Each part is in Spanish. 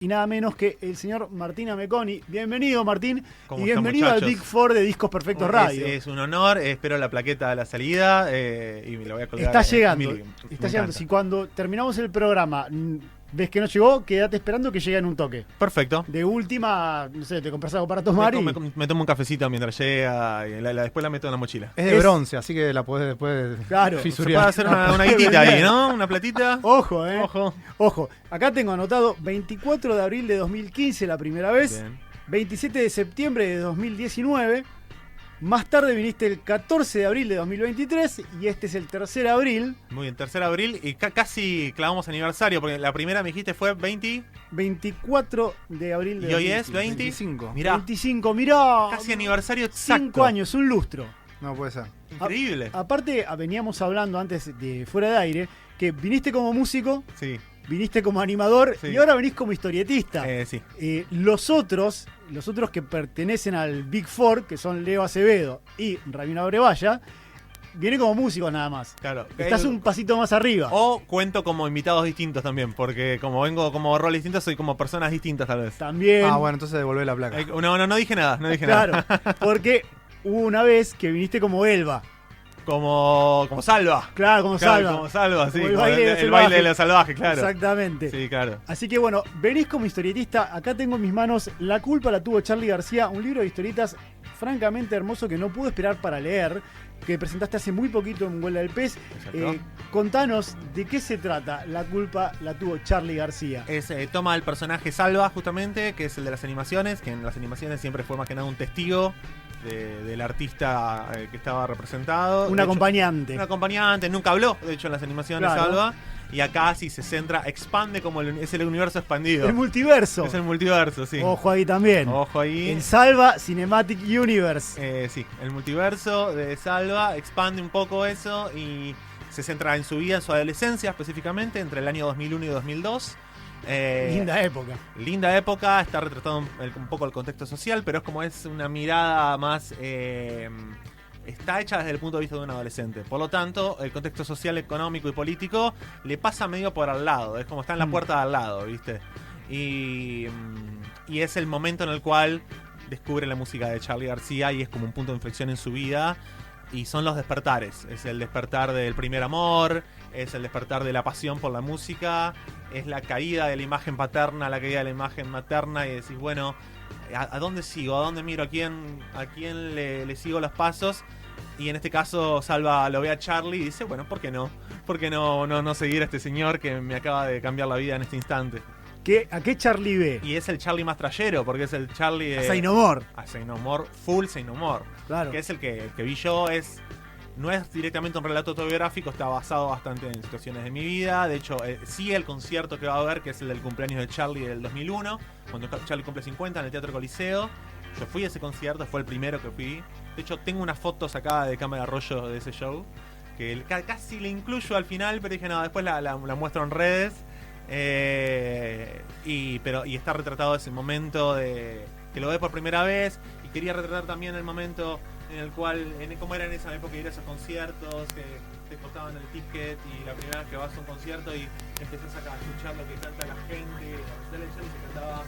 y nada menos que el señor Martín Ameconi. Bienvenido, Martín, y bienvenido muchachos? al Big Four de Discos Perfectos Radio. Es un honor, espero la plaqueta a la salida y me la voy a colgar. Está llegando, Me está llegando. encanta. Si cuando terminamos el programa ves que no llegó, quédate esperando que llegue en un toque. Perfecto. De última, no sé, te compras algo para tomar y... Me tomo un cafecito mientras llega y después la meto en la mochila. Es de bronce, así que la podés después Claro. Se puede fisurear. hacer una guitita ahí, ¿no? Una platita. Ojo, Ojo. Ojo. Acá tengo anotado 24 de abril de 2015 la primera vez, Bien. 27 de septiembre de 2019, más tarde viniste el 14 de abril de 2023 y este es el 3 de abril, Muy bien, 3 de abril y casi clavamos aniversario, porque la primera me dijiste fue 20 24 de abril de y hoy es 2015. 20. 25. Mirá, 25, mirá. casi aniversario exacto. 5 años, un lustro. No puede ser. Increíble. Aparte, veníamos hablando antes de fuera de aire, que viniste como músico, Sí, viniste como animador Sí. y ahora venís como historietista. sí. Los otros que pertenecen al Big Four, que son Leo Acevedo y Rabino Abrevaya, vienen como músicos nada más. Claro. Estás un pasito más arriba. O cuento como invitados distintos también, porque como vengo como roles distintos, soy como personas distintas tal vez. También. Ah, bueno, entonces devolvé la placa. No dije nada, no dije Claro, nada. porque hubo una vez que viniste como Elba. Como Salva. Claro, como Claro, Salva. como Salva, sí. Como el como baile de los el baile de salvajes. los salvajes, claro. Exactamente. Sí, claro. Así que bueno, venís como historietista. Acá tengo en mis manos La culpa la tuvo Charly García, un libro de historietas francamente hermoso que no pude esperar para leer, que presentaste hace muy poquito en Huelga del Pez. Exacto. Contanos de qué se trata La culpa la tuvo Charly García. Toma el personaje Salva, justamente, que es el de las animaciones, que en las animaciones siempre fue más que nada un testigo del artista que estaba representado. Un De hecho, acompañante. un acompañante, nunca habló, de hecho, en las animaciones Claro. Salva. Y acá sí se centra, expande como es el universo expandido. El multiverso. Es el multiverso, sí. Ojo ahí también. Ojo ahí. El Salva Cinematic Universe. Sí, el multiverso de Salva expande un poco eso y se centra en su vida, en su adolescencia específicamente, entre el año 2001 y 2002. Linda época. Linda época, está retratado un poco el contexto social, pero es una mirada más... está hecha desde el punto de vista de un adolescente. Por lo tanto, el contexto social, económico y político le pasa medio por al lado. Es como está en la puerta de al lado, ¿viste? Y es el momento en el cual descubre la música de Charly García y es como un punto de inflexión en su vida. Y son los despertares. Es el despertar del primer amor, es el despertar de la pasión por la música, es la caída de la imagen paterna, la caída de la imagen materna y decís, bueno, ¿a dónde sigo? ¿A dónde miro? ¿A quién le sigo los pasos? Y en este caso Salva lo ve a Charly y dice, bueno, ¿por qué no? ¿Por qué no seguir a este señor que me acaba de cambiar la vida en este instante? ¿A qué Charly ve? Y es el Charly más trayero, porque es el Charly de... A Say No More. A Say No More, full Say No More. Claro. Que es el que vi yo, no es directamente un relato autobiográfico, está basado bastante en situaciones de mi vida. De hecho, sí el concierto que va a haber, que es el del cumpleaños de Charly del 2001, cuando Charly cumple 50 en el Teatro Coliseo. Yo fui a ese concierto, fue el primero que fui. De hecho, tengo una foto sacada de cámara rollo de ese show, que casi le incluyo al final, pero dije, no, después la muestro en redes. Y está retratado ese momento de que lo ves por primera vez. Y quería retratar también el momento en el cual, cómo era en esa época ir a esos conciertos, que te costaban el ticket y la primera vez que vas a un concierto y empezás a escuchar lo que canta la gente. Se cantaba.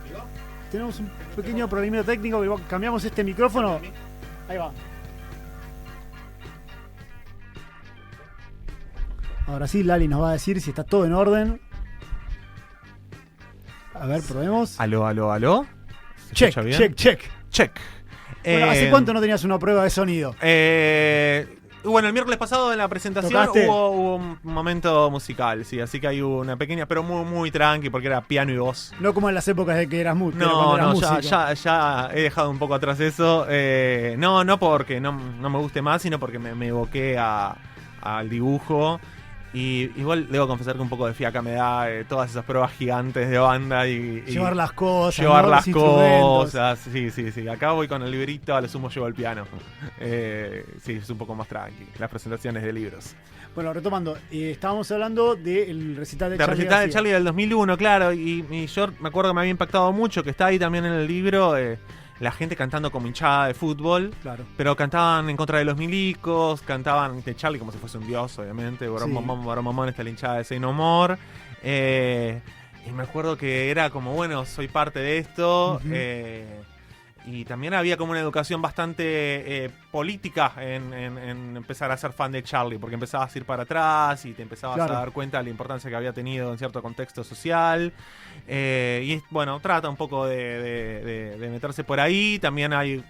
¿Llegó? Tenemos un pequeño problema técnico, que cambiamos este micrófono. Ahí va. Ahora sí, Lali nos va a decir si está todo en orden. A ver, probemos. ¿Aló? ¿Se Check, escucha bien? check. Bueno, ¿hace cuánto no tenías una prueba de sonido? Bueno, el miércoles pasado en la presentación ¿Tocaste? hubo un momento musical, sí, así que hay una pequeña, pero muy, muy tranqui, porque era piano y voz. No como en las épocas de que eras músico. No, ya he dejado un poco atrás eso. No porque no me guste más, sino porque me evoqué al dibujo. Y igual debo confesar que un poco de fiaca me da todas esas pruebas gigantes de banda y llevar las cosas. llevar ¿no? las Los instrumentos. cosas. Sí. Acá voy con el librito, a lo sumo llevo el piano. Sí, es un poco más tranqui. Las presentaciones de libros. Bueno, retomando, estábamos hablando del recital de La Charly recital de García. Charly del 2001, claro. Y yo me acuerdo que me había impactado mucho, que está ahí también en el libro, la gente cantando como hinchada de fútbol. Claro. Pero cantaban en contra de los milicos, cantaban de Charly como si fuese un dios, obviamente. Boromón, está la hinchada de Say No More. Y me acuerdo que era como, bueno, soy parte de esto. Ujú. Y también había como una educación bastante política en empezar a ser fan de Charlie, porque empezabas a ir para atrás y te empezabas Claro. a dar cuenta de la importancia que había tenido en cierto contexto social. Y bueno, trata un poco de meterse por ahí. También hay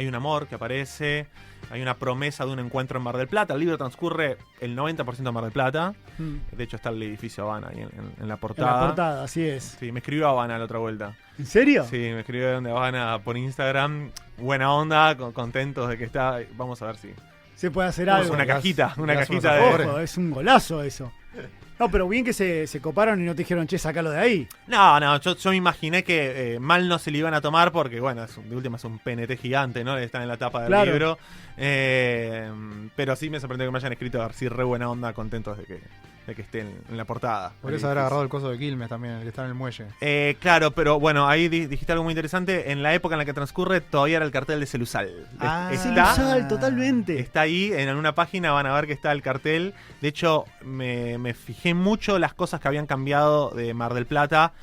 un amor que aparece, hay una promesa de un encuentro en Mar del Plata. El libro transcurre el 90% en Mar del Plata. Mm. De hecho está el edificio Habana ahí en la En la portada. portada, así es. Sí, me escribió Habana la otra vuelta. ¿En serio? Sí, me escribió de Habana por Instagram. Buena onda, contentos de que está. Vamos a ver si. Se puede hacer Vamos, algo. una cajita das de. unos favores. Ojo, es un golazo eso. No, pero bien que se coparon y no te dijeron, che, sacalo de ahí. No, yo me imaginé que mal no se le iban a tomar porque, bueno, de última es un PNT gigante, ¿no? Está en la tapa del Claro. libro. Pero sí me sorprendió que me hayan escrito así re buena onda, contentos de que esté en la portada. Podrías haber agarrado el coso de Quilmes también, el que está en el muelle. Claro, pero bueno, ahí dijiste algo muy interesante. En la época en la que transcurre todavía era el cartel de Celusal. Celusal, totalmente. Está ahí, en una página van a ver que está el cartel. De hecho, me fijé mucho las cosas que habían cambiado de Mar del Plata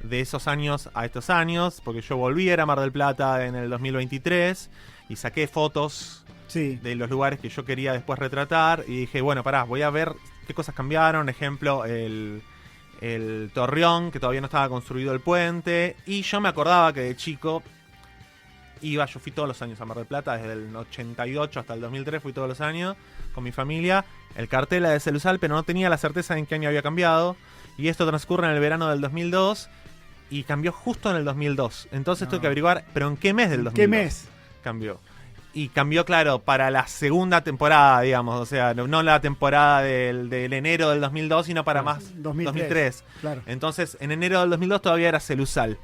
de esos años a estos años, porque yo volví a Mar del Plata en el 2023 y saqué fotos Sí. de los lugares que yo quería después retratar y dije, bueno, pará, voy a ver qué cosas cambiaron. Ejemplo, el Torreón, que todavía no estaba construido el puente, y yo me acordaba que de chico yo fui todos los años a Mar del Plata, desde el 88 hasta el 2003 fui todos los años con mi familia. El cartel era de Celusal, pero no tenía la certeza en qué año había cambiado, y esto transcurre en el verano del 2002 y cambió justo en el 2002. Entonces No. tuve que averiguar, pero ¿en qué mes del 2002? ¿Qué mes? Cambió. Y cambió, claro, para la segunda temporada, digamos. O sea, no la temporada del enero del 2002, sino para más 2003. Claro. Entonces, en enero del 2002 todavía era Celusal.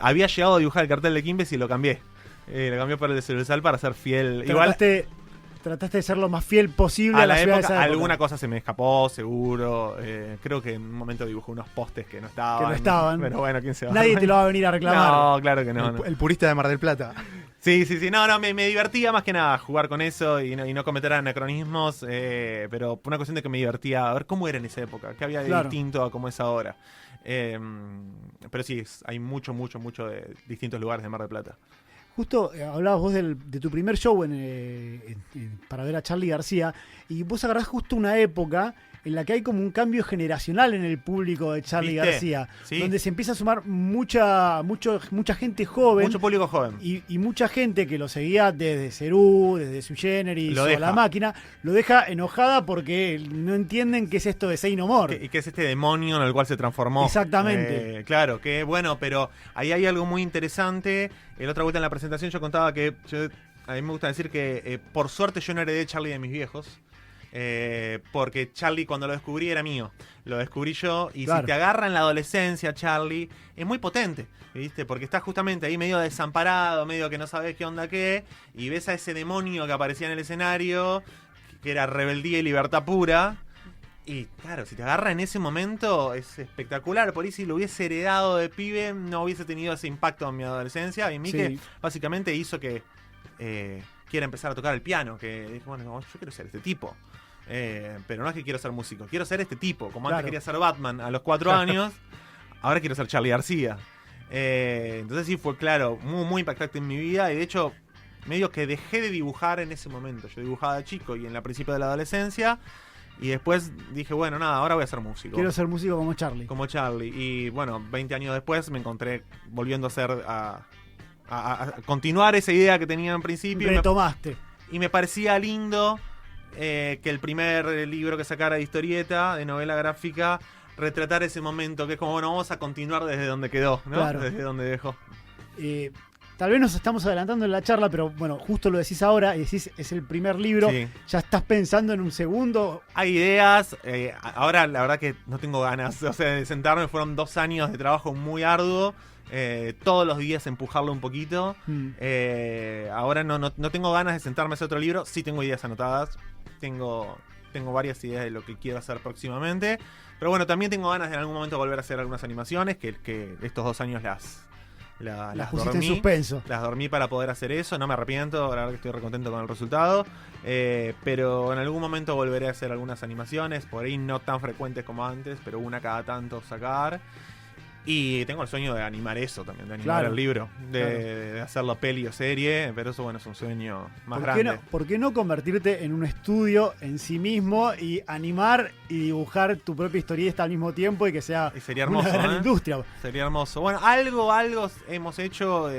Había llegado a dibujar el cartel de Quilmes y lo cambié. Lo cambié por el de Celusal para ser fiel. Igual Trataste de ser lo más fiel posible a la ciudad de época, esa época. alguna cosa se me escapó, seguro. Creo que en un momento dibujé unos postes que no estaban. Que no estaban. Pero bueno, ¿quién se va? Nadie te lo va a venir a reclamar. No, claro que no. El purista de Mar del Plata. Sí. No, me divertía más que nada jugar con eso y no cometer anacronismos, pero por una cuestión de que me divertía a ver cómo era en esa época, qué había de Claro. distinto a cómo es ahora. Pero sí, hay mucho de distintos lugares de Mar del Plata. Justo hablabas vos de tu primer show para ver a Charly García, y vos agarrás justo una época en la que hay como un cambio generacional en el público de Charly ¿Viste? García, Sí. donde se empieza a sumar mucha gente joven Mucho público joven. y mucha gente que lo seguía desde Cerú, desde Sui Generis Lo o deja. La Máquina, lo deja enojada porque no entienden qué es esto de Say No More. Y que es este demonio en el cual se transformó. Exactamente. Claro, que bueno, pero ahí hay algo muy interesante. La otra vuelta en la presentación yo contaba que a mí me gusta decir que por suerte yo no heredé Charly de mis viejos. Porque Charly cuando lo descubrí era mío. Lo descubrí yo y Claro. si te agarra en la adolescencia Charly, es muy potente, ¿viste? Porque estás justamente ahí medio desamparado, medio que no sabes qué onda qué, y ves a ese demonio que aparecía en el escenario, que era rebeldía y libertad pura. Y claro, si te agarra en ese momento es espectacular. Por ahí si lo hubiese heredado de pibe no hubiese tenido ese impacto en mi adolescencia. Y en mí Sí. que básicamente hizo que quiera empezar a tocar el piano. Que dije, bueno, yo quiero ser este tipo. Pero no es que quiero ser músico, quiero ser este tipo. Como Claro. antes quería ser Batman a los 4 años, ahora quiero ser Charly García. Entonces sí fue claro, muy impactante en mi vida. Y de hecho, medio que dejé de dibujar en ese momento. Yo dibujaba de chico y en la principio de la adolescencia. Y después dije, bueno, nada, ahora voy a ser músico. Quiero ser músico como Charly. Como Charly. Y bueno, 20 años después me encontré volviendo a ser a continuar esa idea que tenía en principio. Retomaste. Y me parecía lindo que el primer libro que sacara de historieta, de novela gráfica, retratar ese momento, que es como, bueno, vamos a continuar desde donde quedó, ¿no? Claro. Desde donde dejó. Tal vez nos estamos adelantando en la charla, pero bueno, justo lo decís ahora y decís es el primer libro. Sí. ¿Ya estás pensando en un segundo? Hay ideas, ahora la verdad que no tengo ganas, o sea, de sentarme. Fueron 2 años de trabajo muy arduo, todos los días empujarlo un poquito. Ahora no tengo ganas de sentarme a hacer otro libro. Sí tengo ideas anotadas, tengo varias ideas de lo que quiero hacer próximamente, pero bueno, también tengo ganas de en algún momento volver a hacer algunas animaciones que estos 2 años Las pusiste en suspenso. Las dormí para poder hacer eso, no me arrepiento, la verdad que estoy recontento con el resultado. Pero en algún momento volveré a hacer algunas animaciones, por ahí no tan frecuentes como antes, pero una cada tanto sacar. Y tengo el sueño de animar eso también, de animar el libro, de hacerlo peli o serie, pero eso bueno es un sueño más grande. ¿Por qué no convertirte en un estudio en sí mismo y animar y dibujar tu propia historieta al mismo tiempo y que sea sería hermoso, una gran industria? Sería hermoso. Bueno, algo hemos hecho,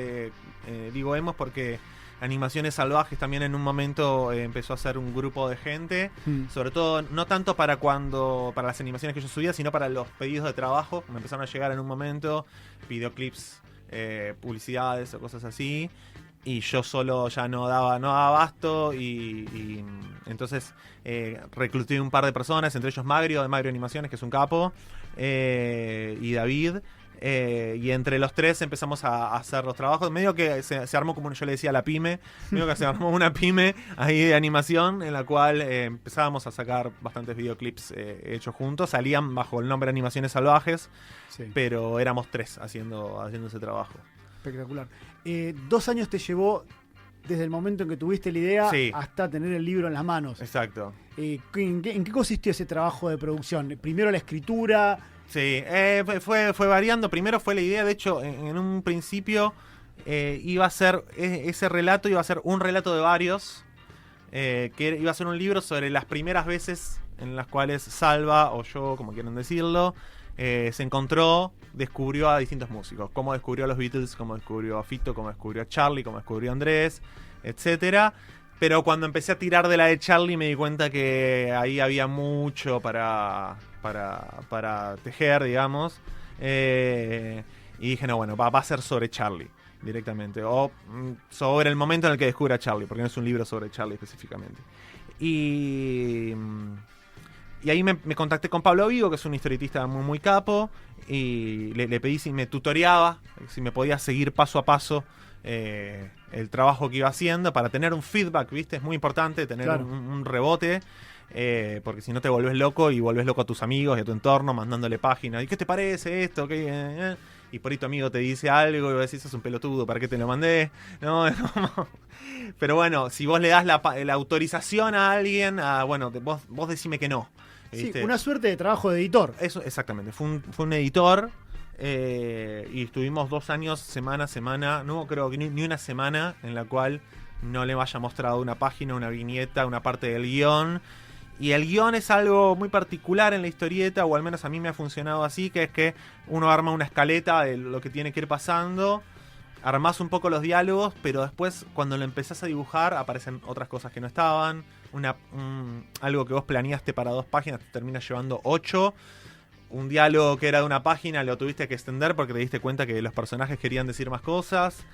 digo hemos porque Animaciones Salvajes también en un momento empezó a ser un grupo de gente, sobre todo no tanto para las animaciones que yo subía, sino para los pedidos de trabajo. Me empezaron a llegar en un momento videoclips, publicidades o cosas así, y yo solo ya no daba abasto y entonces recluté un par de personas, entre ellos Magrio de Magrio Animaciones, que es un capo, y David. Y entre los tres empezamos a hacer los trabajos. Medio que se armó, como yo le decía, la pyme. Medio que se armó una pyme ahí de animación en la cual empezábamos a sacar bastantes videoclips hechos juntos. Salían bajo el nombre Animaciones Salvajes, pero éramos tres haciendo ese trabajo. Espectacular. 2 años te llevó desde el momento en que tuviste la idea hasta tener el libro en las manos. Exacto. ¿En qué consistió ese trabajo de producción? Primero la escritura. Sí, fue variando. Primero fue la idea, de hecho, en un principio iba a ser, ese relato iba a ser un relato de varios, que iba a ser un libro sobre las primeras veces en las cuales Salva, o yo, como quieran decirlo, se encontró, descubrió a distintos músicos. Cómo descubrió a los Beatles, cómo descubrió a Fito, cómo descubrió a Charlie, cómo descubrió a Andrés, etcétera. Pero cuando empecé a tirar de la de Charlie me di cuenta que ahí había mucho para tejer, digamos. Y dije, no, bueno, va a ser sobre Charlie directamente. O sobre el momento en el que descubre a Charlie, porque no es un libro sobre Charlie específicamente. Y ahí me contacté con Pablo Vigo, que es un historietista muy, muy capo. Y le pedí si me tutoreaba, si me podía seguir paso a paso el trabajo que iba haciendo para tener un feedback, ¿viste? Es muy importante tener un rebote, porque si no te volvés loco y volvés loco a tus amigos y a tu entorno mandándole páginas. ¿Y qué te parece esto? Y por ahí tu amigo te dice algo y vos decís, sos un pelotudo, ¿para qué te lo mandé? No. Pero bueno, si vos le das la autorización a alguien, bueno, vos decime que no. ¿Viste? Sí, una suerte de trabajo de editor. Eso, exactamente, fue un editor. Y estuvimos 2 años, semana a semana, no creo que ni una semana en la cual no le haya mostrado una página, una viñeta, una parte del guión. Y el guión es algo muy particular en la historieta, o al menos a mí me ha funcionado así, que es que uno arma una escaleta de lo que tiene que ir pasando, armás un poco los diálogos, pero después cuando lo empezás a dibujar aparecen otras cosas que no estaban. Algo que vos planeaste para 2 páginas te termina llevando 8. Un diálogo que era de una página lo tuviste que extender porque te diste cuenta que los personajes querían decir más cosas,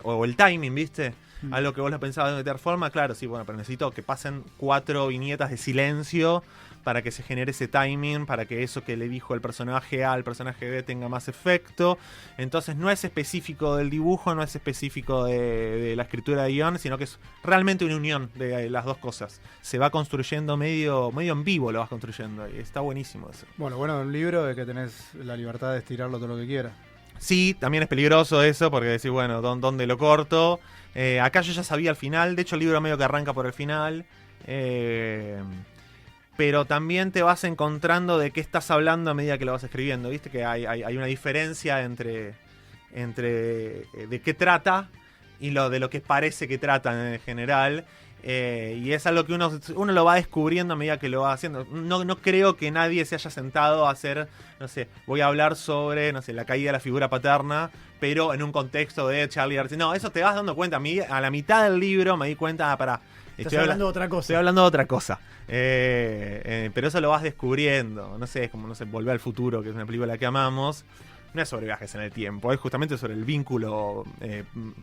o el timing, ¿viste? Algo que vos lo pensabas de meter forma, claro, sí, bueno, pero necesito que pasen 4 viñetas de silencio para que se genere ese timing, para que eso que le dijo el personaje A al personaje B tenga más efecto. Entonces no es específico del dibujo, no es específico de la escritura de guión, sino que es realmente una unión de las dos cosas. Se va construyendo medio en vivo, lo vas construyendo, y está buenísimo eso. Bueno de un libro es que tenés la libertad de estirarlo todo lo que quieras. Sí, también es peligroso eso, porque decís, bueno, ¿dónde lo corto? Acá yo ya sabía el final, de hecho el libro medio que arranca por el final. Pero también te vas encontrando de qué estás hablando a medida que lo vas escribiendo. Viste que hay una diferencia entre de qué trata y de lo que parece que trata en general. Y es algo que uno lo va descubriendo a medida que lo va haciendo. No creo que nadie se haya sentado a hacer, no sé, voy a hablar sobre, no sé, la caída de la figura paterna, pero en un contexto de Charlie García. No, eso te vas dando cuenta. A la mitad del libro me di cuenta, estoy hablando de otra cosa. Estoy hablando de otra cosa. Pero eso lo vas descubriendo. No sé, es como, no sé, Volver al Futuro, que es una película que amamos. No es sobre viajes en el tiempo, es justamente sobre el vínculo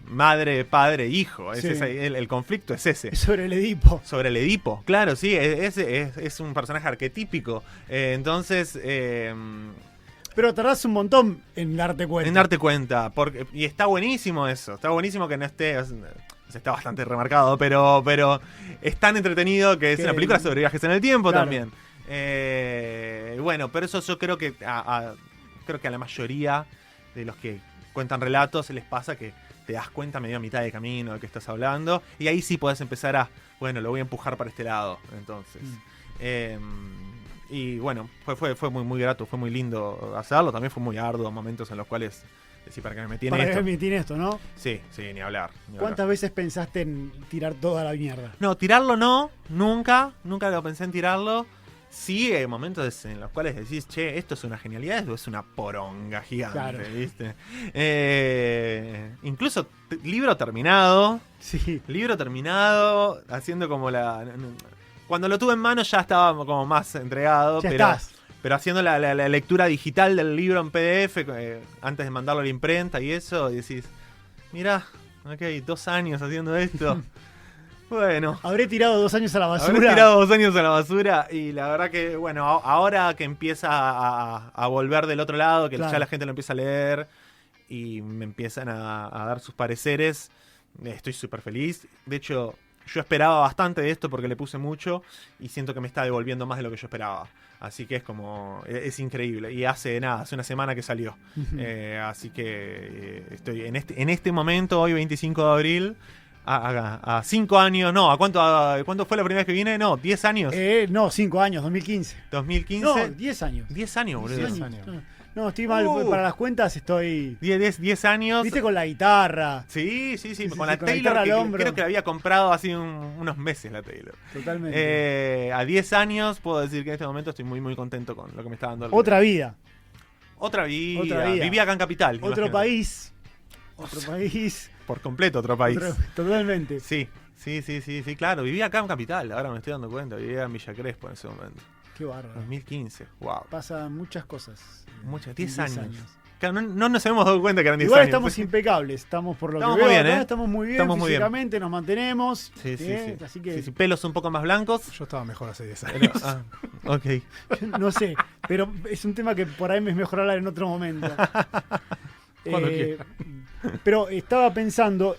madre, padre, hijo. El conflicto es ese. Es sobre el Edipo. Sobre el Edipo, claro, sí. Es un personaje arquetípico. Entonces... pero tardás un montón en darte cuenta. En darte cuenta. Y está buenísimo eso. Está buenísimo que no esté... Está bastante remarcado, pero es tan entretenido que es una película sobre viajes en el tiempo también. Bueno, pero eso yo creo que... creo que a la mayoría de los que cuentan relatos, les pasa que te das cuenta medio a mitad de camino de qué estás hablando, y ahí sí podés empezar a, bueno, lo voy a empujar para este lado, entonces. Y bueno, fue muy, muy grato, fue muy lindo hacerlo, también fue muy arduo, momentos en los cuales decir, ¿para qué me metí en Para esto? que me metí en esto, ¿no? Sí, ni hablar. ¿Cuántas veces pensaste en tirar toda la mierda? No, tirarlo no, nunca lo pensé en tirarlo. Sí, hay momentos en los cuales decís, che, esto es una genialidad, esto es una poronga gigante, Claro. ¿viste? Incluso libro terminado, Sí. haciendo como cuando lo tuve en mano ya estaba como más entregado, Ya pero, estás. pero haciendo la lectura digital del libro en PDF, antes de mandarlo a la imprenta y eso, y decís, mirá, ok, 2 años haciendo esto. Bueno, Habré tirado 2 años a la basura. habré tirado 2 años a la basura y la verdad que, bueno, ahora que empieza a volver del otro lado, que Claro. ya la gente lo empieza a leer y me empiezan a dar sus pareceres, estoy súper feliz. De hecho, yo esperaba bastante de esto porque le puse mucho y siento que me está devolviendo más de lo que yo esperaba. Así que es increíble. Y hace una semana que salió. Ujú. Así que estoy en este momento, hoy 25 de abril, a 5 años, no, ¿cuánto fue la primera vez que vine? No, 10 años. No, 5 años, 2015. 2015. No, 10 años. 10 años, boludo. 10 10 años. años. No, estoy mal. Para las cuentas estoy... 10 años. Viste, con la guitarra. Sí, Sí, con la con la Taylor, guitarra al que hombro. creo que la había comprado hace unos meses la Taylor. Totalmente. A 10 años puedo decir que en este momento estoy muy, muy contento con lo que me está dando. Otra vida. Otra vida. Otra vida. Vivía acá en Capital. Otro imagínate. país. Otro país. Por completo otro país. Totalmente. Sí, claro. Vivía acá en Capital, ahora me estoy dando cuenta. Vivía en Villa Crespo en ese momento. Qué bárbaro. 2015, wow. Pasan muchas cosas. Muchas, En 10 años. Claro, no nos hemos dado cuenta que eran 10 Igual años. estamos impecables, estamos por lo Estamos que muy veo bien, acá, ¿eh? estamos muy bien Estamos muy bien. físicamente, nos mantenemos. Sí. Así que Sí, pelos un poco más blancos. Yo estaba mejor hace 10 años. Pero, ok. no sé, pero es un tema que por ahí me es mejor hablar en otro momento. Cuando Pero estaba pensando,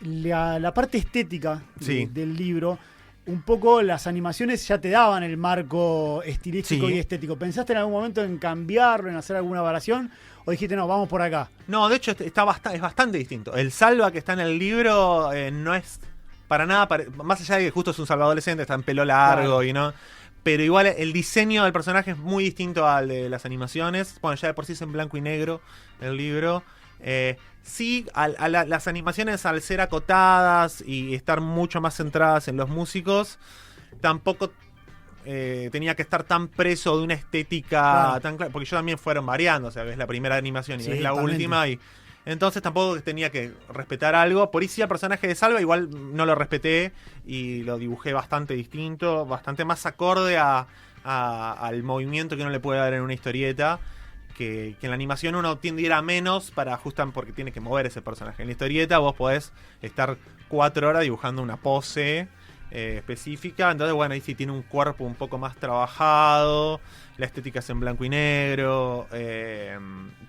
la parte estética Sí. del libro, un poco las animaciones ya te daban el marco estilístico Sí. y estético. ¿Pensaste en algún momento en cambiarlo, en hacer alguna variación? ¿O dijiste, no, vamos por acá? No, de hecho es bastante distinto. El Salva que está en el libro no es para nada, más allá de que justo es un salva adolescente, está en pelo largo Claro. y no. Pero igual el diseño del personaje es muy distinto al de las animaciones. Bueno, ya de por sí es en blanco y negro el libro. Sí, las animaciones al ser acotadas y estar mucho más centradas en los músicos, tampoco tenía que estar tan preso de una estética Claro. tan clara, porque yo también fueron variando, o sea, ves la primera animación y Sí, ves la totalmente. última y entonces tampoco tenía que respetar algo. Por ahí sí al personaje de Salva igual no lo respeté y lo dibujé bastante distinto, bastante más acorde al movimiento que uno le puede dar en una historieta. Que en la animación uno tiende a ir a menos justamente porque tiene que mover ese personaje. En la historieta vos podés estar 4 horas dibujando una pose específica. Entonces, bueno, ahí sí tiene un cuerpo un poco más trabajado. La estética es en blanco y negro.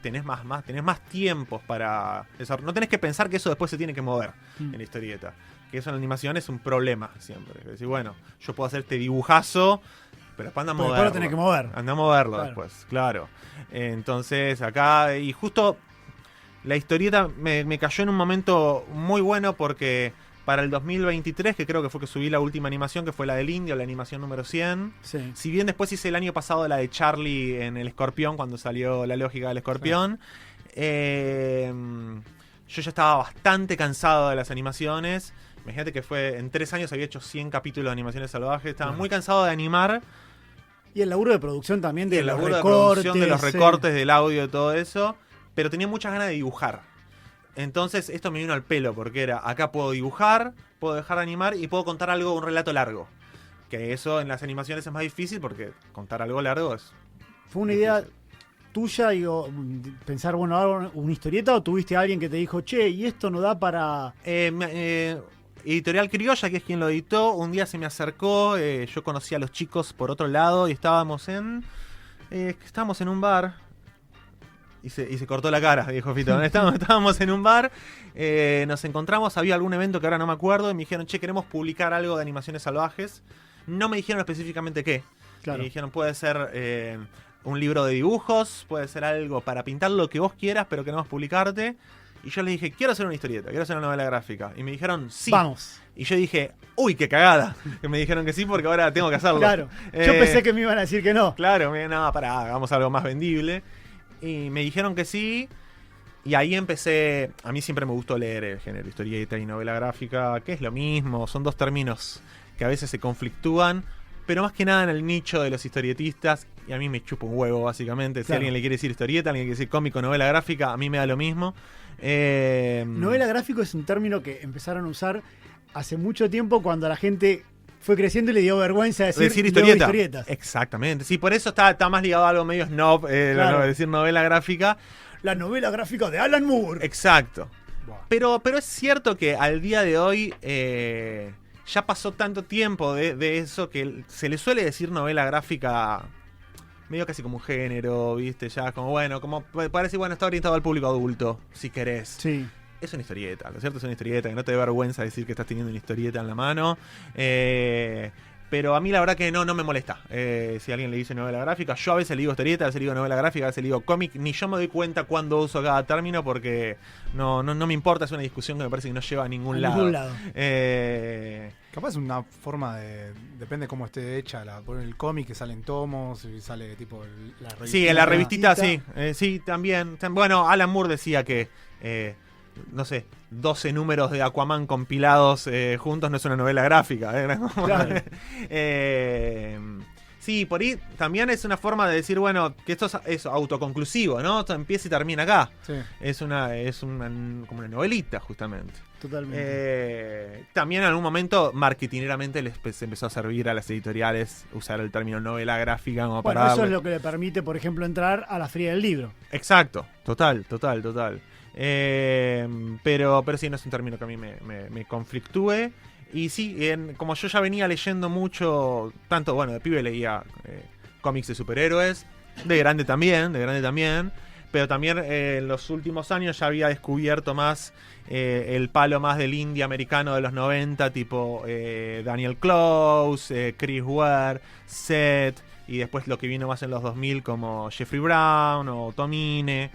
Tenés más tiempos para eso. No tenés que pensar que eso después se tiene que mover en la historieta. Que eso en la animación es un problema siempre. Es decir, bueno, yo puedo hacer este dibujazo, pero después anda a Pero moverlo. después lo tenés que mover. Anda a moverlo Claro. después, claro. Entonces, acá, y justo la historieta me cayó en un momento muy bueno porque para el 2023, que creo que fue que subí la última animación, que fue la del Indio, la animación número 100. Sí. Si bien después hice el año pasado la de Charlie en el Escorpión, cuando salió la lógica del Escorpión, yo ya estaba bastante cansado de las animaciones. Imagínate que en 3 años había hecho 100 capítulos de animaciones salvajes. Estaba muy cansado de animar. Y el laburo de producción también Y de el los laburo de recortes. producción de los sí. recortes, del audio, de todo eso. Pero tenía muchas ganas de dibujar. Entonces esto me vino al pelo, porque acá puedo dibujar, puedo dejar de animar y puedo contar algo, un relato largo. Que eso en las animaciones es más difícil porque contar algo largo es... ¿Fue una idea tuya, digo, pensar, bueno, hago una historieta, o tuviste a alguien que te dijo, che, y esto no da para... Editorial Criolla, que es quien lo editó, un día se me acercó, yo conocí a los chicos por otro lado y estábamos en un bar y se cortó la cara, dijo Fito. Estábamos en un bar, nos encontramos, había algún evento que ahora no me acuerdo y me dijeron, che, queremos publicar algo de animaciones salvajes. No me dijeron específicamente qué. Claro. Me dijeron, puede ser un libro de dibujos, puede ser algo para pintar lo que vos quieras, pero queremos publicarte. Y yo les dije, quiero hacer una historieta, quiero hacer una novela gráfica. Y me dijeron, sí. Vamos. Y yo dije, uy, qué cagada. Que me dijeron que sí porque ahora tengo que hacerlo. Claro. Yo pensé que me iban a decir que no. Claro, no, pará, hagamos algo más vendible. Y me dijeron que sí. Y ahí empecé. A mí siempre me gustó leer el género historieta y novela gráfica, que es lo mismo. Son dos términos que a veces se conflictúan, pero más que nada en el nicho de los historietistas. Y a mí me chupa un huevo, básicamente. Si alguien le quiere decir historieta, alguien quiere decir cómic o novela gráfica, a mí me da lo mismo. Novela gráfico es un término que empezaron a usar hace mucho tiempo cuando la gente fue creciendo y le dio vergüenza decir historietas. Exactamente. Sí, por eso está más ligado a algo medio snob, decir novela gráfica. La novela gráfica de Alan Moore. Exacto. Wow. Pero es cierto que al día de hoy ya pasó tanto tiempo de eso que se le suele decir novela gráfica medio casi como un género, ¿viste? Ya como, bueno, como parece, bueno, está orientado al público adulto, si querés. Sí. Es una historieta, lo cierto es una historieta, que no te dé vergüenza decir que estás teniendo una historieta en la mano. Pero a mí la verdad que no me molesta. Si alguien le dice novela gráfica, yo a veces le digo historieta, a veces le digo novela gráfica, a veces le digo cómic, ni yo me doy cuenta cuando uso cada término porque no me importa, es una discusión que me parece que no lleva a ningún lado. Capaz es una forma de... Depende cómo esté hecha. Por el cómic que salen tomos y sale tipo la revistita. Sí, en la revistita sí. Sí, también. Bueno, Alan Moore decía que... no sé, 12 números de Aquaman compilados juntos no es una novela gráfica. Claro. Sí, por ahí también es una forma de decir, bueno, que esto es autoconclusivo, ¿no? Esto empieza y termina acá. Sí. Es como una novelita, justamente. Totalmente. También en algún momento, marketineramente, les empezó a servir a las editoriales usar el término novela gráfica como Bueno, para eso darle... es lo que le permite, por ejemplo, entrar a la Feria del Libro. Exacto, total. Pero sí, no es un término que a mí me conflictúe. Y sí, como yo ya venía leyendo mucho, tanto, bueno, de pibe leía cómics de superhéroes, de grande también, pero también en los últimos años ya había descubierto más el palo más del indie americano de los 90, tipo Daniel Close, Chris Ware, Seth, y después lo que vino más en los 2000 como Jeffrey Brown o Tomine,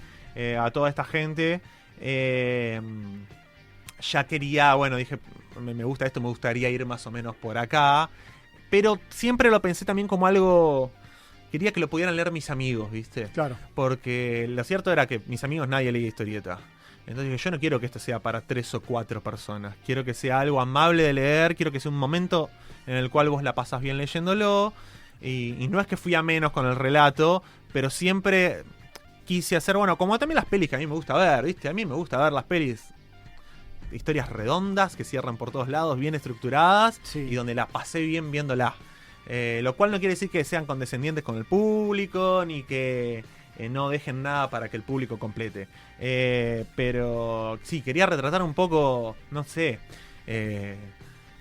a toda esta gente. Ya quería, bueno, dije, me gusta esto, me gustaría ir más o menos por acá, pero siempre lo pensé también como algo... Quería que lo pudieran leer mis amigos, ¿viste? Claro. Porque lo cierto era que mis amigos nadie leía historieta. Entonces dije, yo no quiero que esto sea para 3 o 4 personas. Quiero que sea algo amable de leer, quiero que sea un momento en el cual vos la pasás bien leyéndolo. Y no es que fui a menos con el relato, pero siempre quise hacer, bueno, como también las pelis que a mí me gusta ver, ¿viste? A mí me gusta ver las pelis, historias redondas que cierran por todos lados, bien estructuradas, Sí. y donde la pasé bien viéndola. Lo cual no quiere decir que sean condescendientes con el público, ni que no dejen nada para que el público complete. Pero sí, quería retratar un poco, no sé,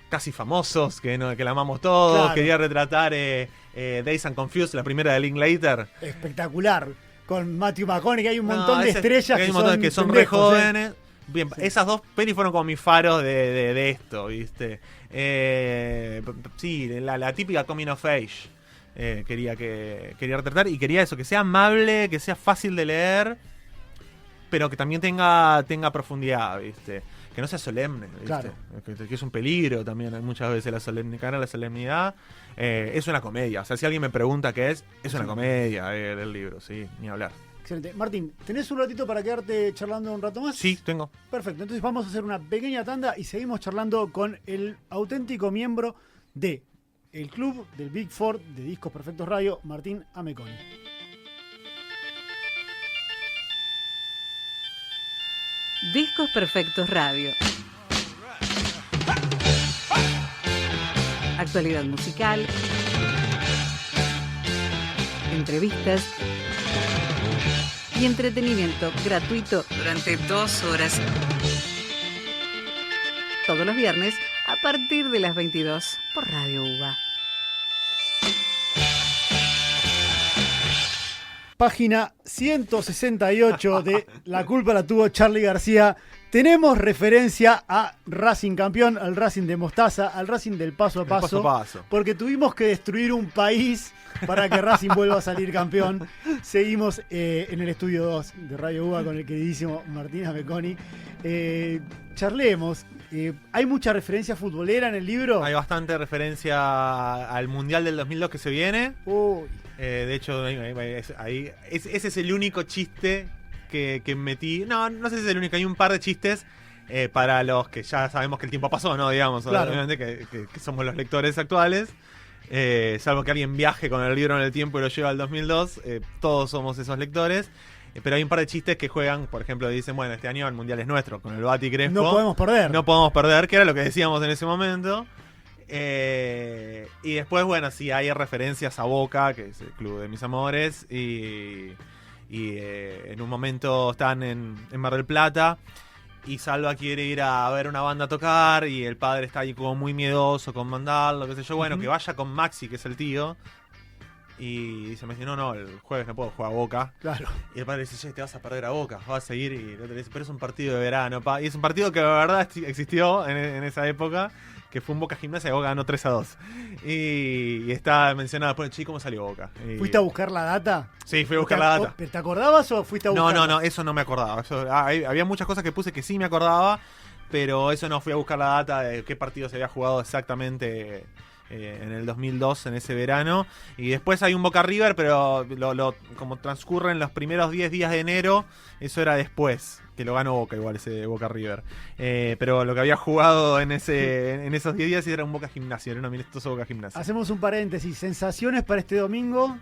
casi famosos, que la amamos todos. Claro. Quería retratar Dazed and Confused, la primera de Linklater. Espectacular. Con Matthew McConaughey, hay un No, montón de estrellas hay un montón que son re pendejos, jóvenes. Bien, Sí. esas dos pelis fueron como mis faros de esto, ¿viste? Sí, la típica coming of age. Quería retratar, y quería eso, que sea amable, que sea fácil de leer, pero que también tenga profundidad, ¿viste? Que no sea solemne, ¿viste? Claro. Que es un peligro también, hay muchas veces la solemnidad. Es una comedia, o sea, si alguien me pregunta qué es una comedia del libro, sí, ni hablar. Excelente. Martín, ¿tenés un ratito para quedarte charlando un rato más? Sí, tengo. Perfecto, entonces vamos a hacer una pequeña tanda y seguimos charlando con el auténtico miembro de el club del Big Four de Discos Perfectos Radio, Martín Ameconi. Discos Perfectos Radio. Actualidad musical, entrevistas y entretenimiento gratuito durante 2 horas. Todos los viernes a partir de las 22 por Radio UBA. página 168 de La culpa la tuvo Charly García. Tenemos referencia a Racing campeón, al Racing de Mostaza, al Racing del paso a paso, porque tuvimos que destruir un país para que Racing vuelva a salir campeón. Seguimos en el estudio 2 de Radio UBA con el queridísimo Martín Ameconi. Charlemos. ¿Hay mucha referencia futbolera en el libro? Hay bastante referencia al Mundial del 2002 que se viene. Uy. De hecho, ese es el único chiste que metí. No sé si es el único. Hay un par de chistes para los que ya sabemos que el tiempo pasó, ¿no? Digamos, claro. Obviamente que somos los lectores actuales. Salvo que alguien viaje con el libro en el tiempo y lo lleva al 2002. Todos somos esos lectores. Pero hay un par de chistes que juegan, por ejemplo, dicen, bueno, este año el Mundial es nuestro, con el Bati Crespo. No podemos perder. No podemos perder, que era lo que decíamos en ese momento. Y después, bueno, sí, hay referencias a Boca, que es el club de mis amores. Y en un momento están en Mar del Plata y Salva quiere ir a ver una banda a tocar y el padre está ahí como muy miedoso con mandarlo, qué sé yo. Bueno, que vaya con Maxi, que es el tío. Y dice, me dice, no, el jueves no puedo jugar a Boca. Claro. Y el padre dice, che, te vas a perder a Boca, vas a seguir. Y el otro dice, pero es un partido de verano, pa. Y es un partido que de verdad existió en esa época, que fue un Boca Gimnasia y Boca ganó 3-2. Y está mencionado después, che, ¿cómo salió Boca? ¿Fuiste a buscar la data? Sí, fui a buscar la data. ¿Te acordabas o fuiste a buscar? No, eso no me acordaba. Había muchas cosas que puse que sí me acordaba, pero eso no, fui a buscar la data de qué partido se había jugado exactamente en el 2002, en ese verano. Y después hay un Boca River, pero como transcurren los primeros 10 días de enero, eso era después, que lo ganó Boca igual, ese Boca River. Pero lo que había jugado en esos 10 días era un Boca Gimnasia, era un amistoso Boca Gimnasia. Hacemos un paréntesis, ¿sensaciones para este domingo?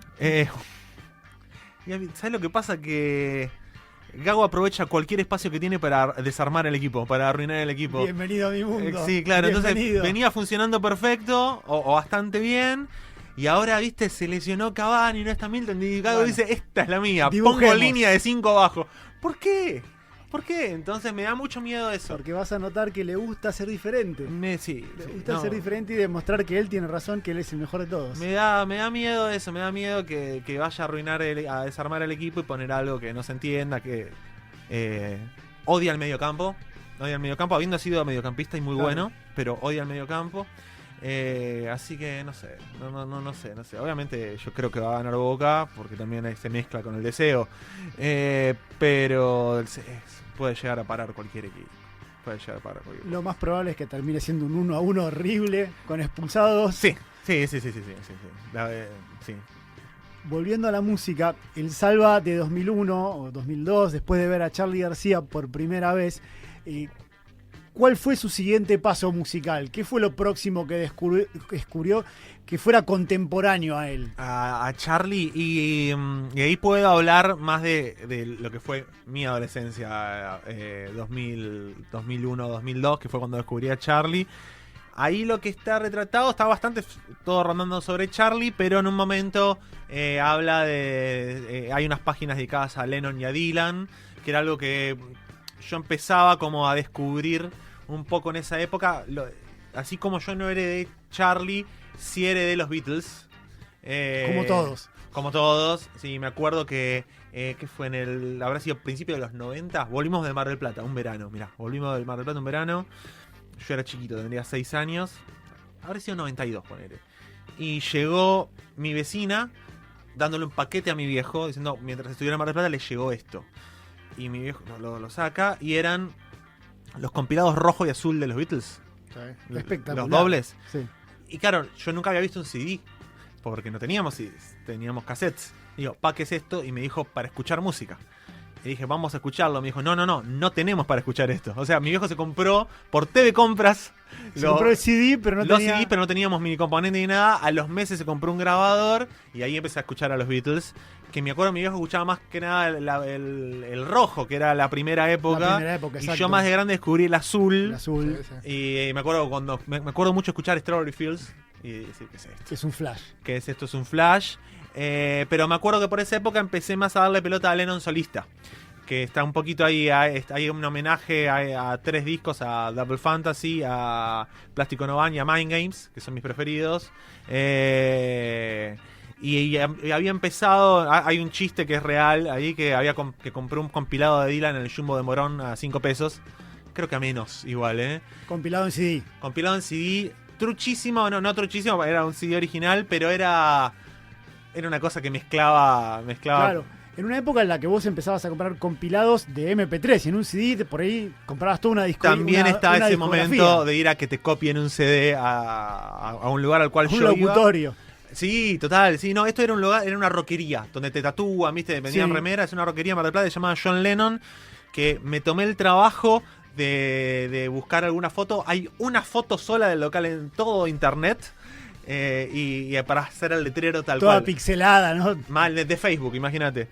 ¿Sabes lo que pasa? Que Gago aprovecha cualquier espacio que tiene para desarmar el equipo, para arruinar el equipo. Bienvenido a mi mundo. Sí, claro. Bienvenido. Entonces venía funcionando perfecto o bastante bien. Y ahora, viste, se lesionó Cavani, no está Milton. Y Gago dice, esta es la mía. Dibujemos. Pongo línea de 5 abajo. ¿Por qué? Entonces me da mucho miedo eso. Porque vas a notar que le gusta ser diferente. Le gusta ser diferente y demostrar que él tiene razón, que él es el mejor de todos. Me da miedo eso, me da miedo que vaya a arruinar, a desarmar el equipo y poner algo que no se entienda, que odia el mediocampo, habiendo sido mediocampista y muy bueno, pero odia el mediocampo. Así que no sé. Obviamente yo creo que va a ganar Boca, porque también se mezcla con el deseo. Pero puede llegar a parar cualquier equipo. Lo más probable es que termine siendo un 1-1 horrible, con expulsados. Sí. Sí. Volviendo a la música, el Salva de 2001 o 2002, después de ver a Charly García por primera vez, ¿cuál fue su siguiente paso musical? ¿Qué fue lo próximo que descubrió que fuera contemporáneo a él? A Charly, y ahí puedo hablar más de lo que fue mi adolescencia, 2001, 2002, que fue cuando descubrí a Charly. Ahí lo que está retratado está bastante todo rondando sobre Charly, pero en un momento habla de... hay unas páginas dedicadas a Lennon y a Dylan, que era algo que yo empezaba como a descubrir un poco en esa época. Así como yo no heredé Charly, sí heredé los Beatles. Como todos. Sí, me acuerdo que fue habrá sido principio de los 90. Volvimos de Mar del Plata, un verano. Mirá, volvimos del Mar del Plata un verano. Yo era chiquito, tendría 6 años. Habrá sido 92, ponele. Y llegó mi vecina dándole un paquete a mi viejo, diciendo, mientras estuviera en Mar del Plata le llegó esto. Y mi viejo lo saca y eran los compilados rojo y azul de los Beatles. Sí, espectacular. Los dobles. Sí. Y claro, yo nunca había visto un CD, porque no teníamos CDs, teníamos cassettes. Digo, ¿pa' qué es esto? Y me dijo, para escuchar música. Y dije, vamos a escucharlo. Me dijo, no tenemos para escuchar esto. O sea, mi viejo se compró por TV Compras. Se compró el CD, pero no tenía... CD, pero no teníamos mini componente ni nada. A los meses se compró un grabador y ahí empecé a escuchar a los Beatles. Que me acuerdo, mi viejo escuchaba más que nada el rojo, que era la primera época. Y yo más de grande descubrí el azul. El azul. Sí. Y me acuerdo mucho escuchar Strawberry Fields y decir, ¿qué es esto? Es un flash. ¿Qué es esto? Es un flash. Pero me acuerdo que por esa época empecé más a darle pelota a Lennon solista. Que está un poquito ahí, hay un homenaje a 3 discos, a Double Fantasy, a Plástico No Van y a Mind Games, que son mis preferidos. Y había empezado, hay un chiste que es real ahí, que que compró un compilado de Dylan en el Jumbo de Morón a 5 pesos. Creo que a menos, igual, Compilado en CD. Compilado en CD, truchísimo, no truchísimo, era un CD original, pero era una cosa que mezclaba. Claro, en una época en la que vos empezabos a comprar compilados de MP3 y en un CD por ahí comprabas toda una discografía. También estaba ese momento de ir a que te copien un CD a un lugar al cual un yo locutorio. iba. Sí, total, sí, no, esto era un lugar, era una rockería, donde te tatúan, viste, vendían remeras, es una rockería en Mar del Plata, se llamaba John Lennon, que me tomé el trabajo de buscar alguna foto. Hay una foto sola del local en todo internet, y para hacer el letrero tal Toda cual. pixelada, ¿no? Mal, de Facebook, imagínate.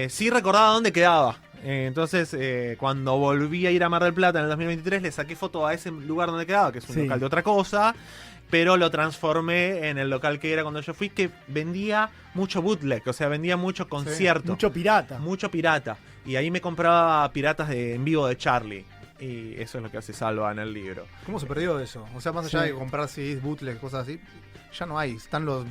Sí recordaba dónde quedaba. Entonces, cuando volví a ir a Mar del Plata en el 2023, le saqué foto a ese lugar donde quedaba, que es un local de otra cosa, pero lo transformé en el local que era cuando yo fui, que vendía mucho bootleg, o sea, vendía mucho concierto. Mucho pirata. Mucho pirata. Y ahí me compraba piratas en vivo de Charlie. Y eso es lo que hace Salva en el libro. ¿Cómo se perdió eso? O sea, más allá de comprar CDs, bootleg, cosas así, ya no hay. Están los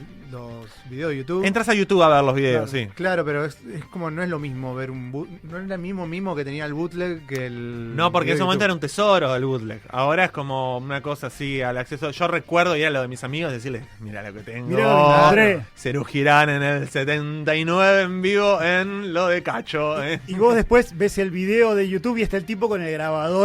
videos de YouTube. Entras a YouTube a ver los videos, claro, sí. Claro, pero es como no es lo mismo ver no es el mismo que tenía el bootleg que el. No, porque en ese video de momento YouTube. era un tesoro el bootleg. Ahora es como una cosa así al acceso. Yo recuerdo ir a lo de mis amigos y decirles, mira lo que tengo. Mirá lo que encontré. Cerú Girán en el 79 en vivo en lo de Cacho. Y vos después ves el video de YouTube y está el tipo con el grabador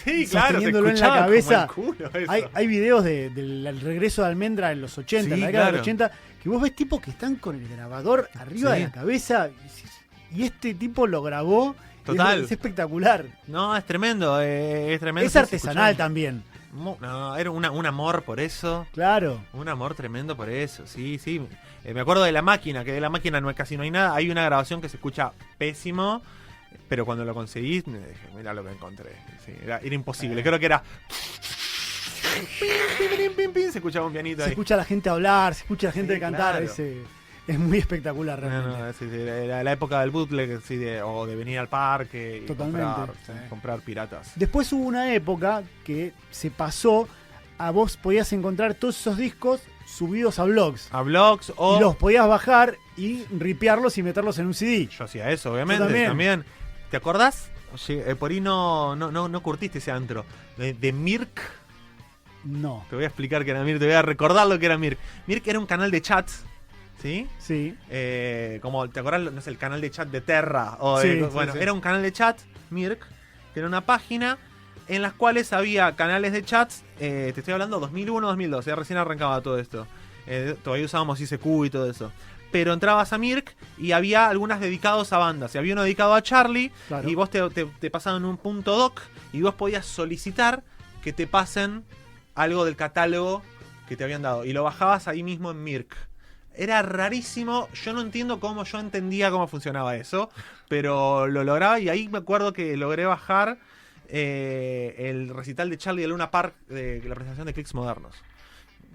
Sí, claro, se sosteniéndolo en la escuchaba cabeza. como el culo eso. Hay videos del regreso de Almendra en los 80, Sí, en la década claro. del 80, que vos ves tipos que están con el grabador arriba Sí. de la cabeza y este tipo lo grabó. Total. Es espectacular. No, es tremendo, es tremendo. Es Sí, se artesanal escuchaba. también. No, era un amor por eso. Claro. Un amor tremendo por eso, sí. Me acuerdo de La Máquina, que de La Máquina casi no hay nada. Hay una grabación que se escucha pésimo, pero cuando lo conseguí, me dije, mira lo que encontré. Sí, era imposible, creo que era... Se escuchaba un pianito Se ahí. escucha a la gente hablar, se escucha a la gente Sí, cantar. claro. Es muy espectacular realmente. Sí, era la época del bootleg, sí, o de venir al parque y Totalmente. comprar piratas. Después hubo una época que se pasó a vos podías encontrar todos esos discos subidos a blogs. A blogs o... Y los podías bajar y ripearlos y meterlos en un CD. Yo hacía eso, obviamente, Yo también. ¿Te acordás? Oye, por ahí no curtiste ese antro. De Mirk. No. Te voy a explicar qué era Mirk, te voy a recordar lo que era Mirk. Mirk era un canal de chats, ¿sí? Sí. Como, ¿te acordás? No sé, el canal de chat de Terra. Bueno, sí. era un canal de chat, Mirk, que era una página en las cuales había canales de chats. Te estoy hablando 2001, 2002, recién arrancaba todo esto. Todavía usábamos ICQ y todo eso. Pero entrabas a Mirk y había algunas dedicados a bandas. Y había uno dedicado a Charlie. Claro. Y vos te pasaban un punto doc y vos podías solicitar que te pasen algo del catálogo que te habían dado. Y lo bajabas ahí mismo en Mirk. Era rarísimo. Yo no entiendo cómo yo entendía cómo funcionaba eso. Pero lo lograba y ahí me acuerdo que logré bajar el recital de Charlie de Luna Park de la presentación de Clicks Modernos.